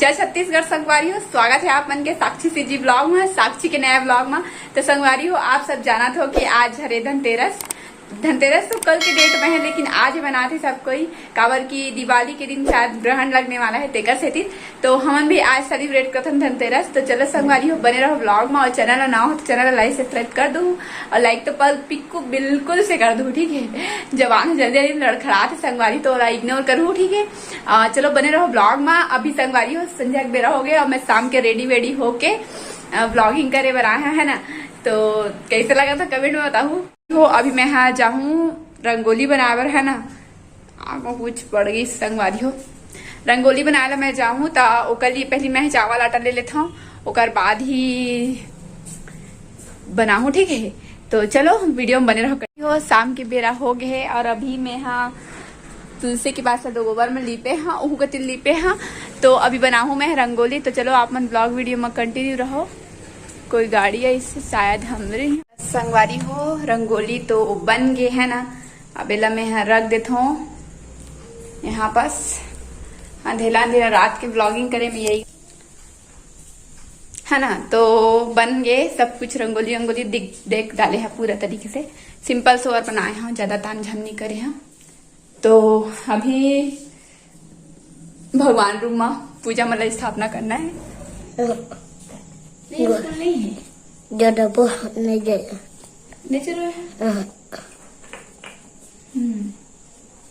जय छत्तीसगढ़ संगवारी हो। स्वागत है आप मन के साक्षी सीजी ब्लॉग में, साक्षी के नया ब्लॉग में। तो संगवारी हो, आप सब जाना था कि आज हरे धनतेरस तो कल के डेट में है, लेकिन आज बनाते सब कोई काबर की दिवाली के दिन शायद ग्रहण लगने वाला है तेकर से दिन, तो हम भी आज सेलिब्रेट करते हैं धनतेरस। तो चलो संगवारी हो, बने रहो ब्लॉग में। और चैनल ना हो तो चैनल लाइक सब्सक्राइब कर दो, और लाइक तो पर पिक को बिल्कुल से कर दो, ठीक है। जवान जल्दी जल्दी लड़खड़ाते संगवारी, तो इग्नोर करूँ, ठीक है। चलो बने रहो ब्लॉग में। अभी संगवारी हो संध्या बेरा हो गया और मैं शाम के रेडी होके ब्लॉगिंग करे बनाया है ना। तो कैसे लगा था कमेंट में बताऊँ। तो अभी मैं यहाँ जाऊँ रंगोली बनावर है ना, आगो कुछ पड़ गई संगवारी हो। रंगोली बनाए ला मैं जाऊँ तो ओकर लिए पहले मैं चावल आटा ले लेता हूँ, ओकर बाद ही बनाऊँ, ठीक है। तो चलो वीडियो में बने रहो। शाम के बेरा हो गए और अभी मैं यहाँ तुलसी के पास दो गोबर में लीपे हाँ, ओहू का तिल लीपे हाँ। तो अभी बनाऊँ मैं रंगोली। तो चलो आप मन ब्लॉग वीडियो में कंटिन्यू रहो। कोई गाड़ी है इससे शायद हमरे संगवारी हो। रंगोली तो बन गए है ना, अबेला मैं यहाँ रख देता हूँ यहाँ पास। अंधेरा अंधेरा रात के ब्लॉगिंग करे में यही है ना। तो बन गए सब कुछ, रंगोली देख डाले हैं पूरा तरीके से। सिंपल सोवर बनाए हैं, ज्यादा ताम झाम नहीं करे हैं। तो अभी भगवान रूम में पूजा मतलब स्थापना करना है। नहीं है ज्यादा बहुत नहीं जाएगा।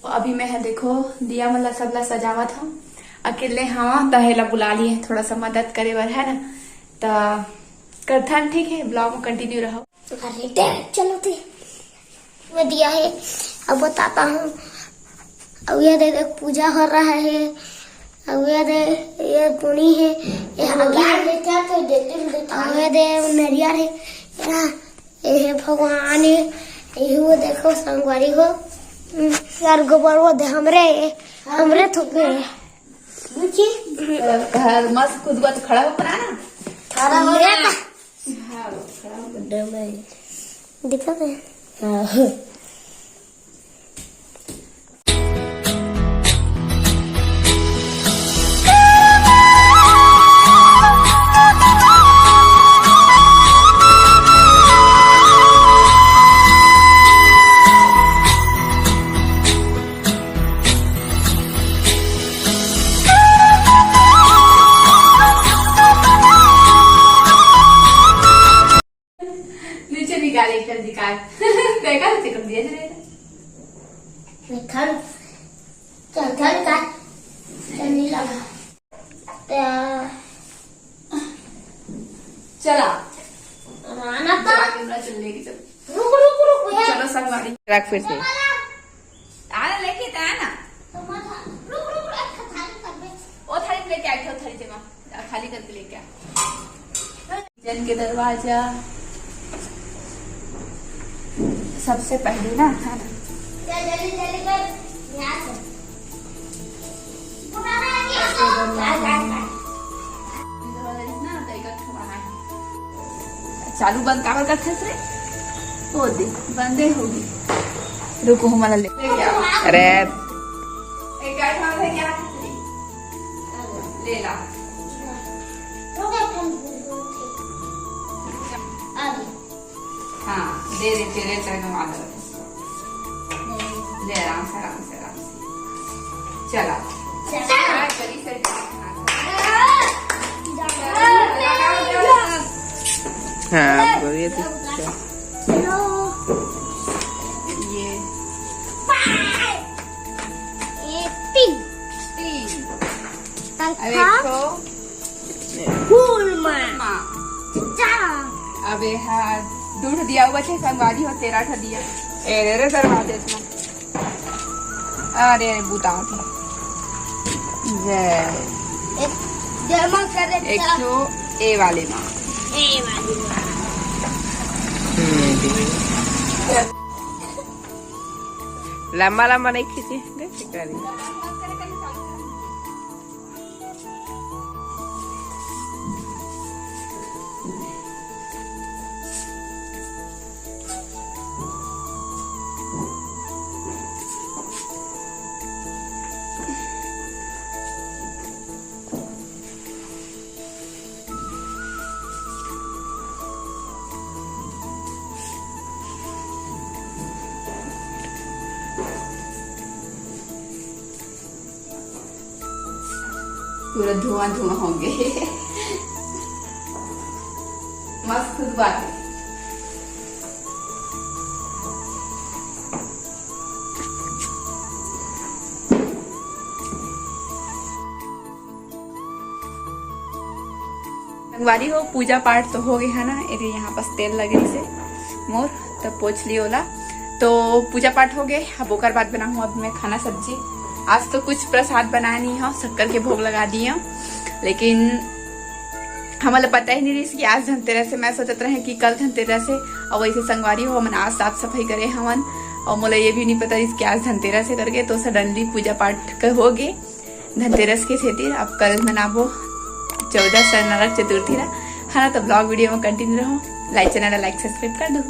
अभी मैं है देखो दिया मतलब सबला सजावा था अकेले। हाँ दहेला बुला लिए थोड़ा सा मदद करे बर है ना, तो करथन, ठीक है। ब्लॉग में कंटिन्यू रहो। चलो थे मैं दिया है, अब बताता हूँ। अब ये दे पूजा हो रहा है। अब ये पुनी है, ये नरियर है, ये भगवान है। ये वो देखो संगवारी हो यार, गोबर वो दे हमरे थोपे घर मस्त खुद तो खड़ा हो पड़ा ना, खड़ा हो गया दिक्कत है। देखा कर दिया चल का नहीं लगा चला आना था। चल लेके चल, रुक चलो संगवारी रख फिर से आना लेके तो आना। वो थाली लेके आए थे, थाली से खाली करके लेके आ। जन के दरवाजा सबसे पहले ना है ना, जल्दी कर यहाँ से चालू बंद काबर करते थे वो दे बंदे होगी। रुको हमारा ले अरे एक है क्या ले ला। हाँ दे दे तेरे चरणों में ले, आराम से आराम से आराम से चला करी से। हाँ बोलिए तो ये तीन फूल माँ अब हाथ दूध दिया हुआ है संगवारी हो, 13 दिया रे दरवाजे में। अरे बुता जमा कर एक तो ए वाले माँ लंबा लंबा नहीं खींची। पूरा धुआं धुआं होंगे। मस्त खुशबू आती है। संगवारी हो पूजा पाठ तो हो गया है ना, ये यहाँ पास तेल लगे से मोर तब पोछ ली ओला। तो पूजा पाठ हो गए, अब ओकर बाद बनाऊँ अब मैं खाना सब्जी। आज तो कुछ प्रसाद बनाया नहीं हो, शक्कर के भोग लगा दिए हो, लेकिन हमें पता ही नहीं रही कि आज धनतेरस है। मैं सोचत रहे कि कल धनतेरस है, और वैसे संगवारी हो हमन आज साफ सफाई करे हमन, और मोला ये भी नहीं पता कि आज धनतेरस है करके। तो सडनली पूजा पाठ कर हो गए धनतेरस के सेतिर। अब कल मनाबो 14 नरक चतुर्थी है ना। तो ब्लॉग वीडियो में कंटिन्यू रहो। लाइक चैनल लाइक सब्सक्राइब कर दो।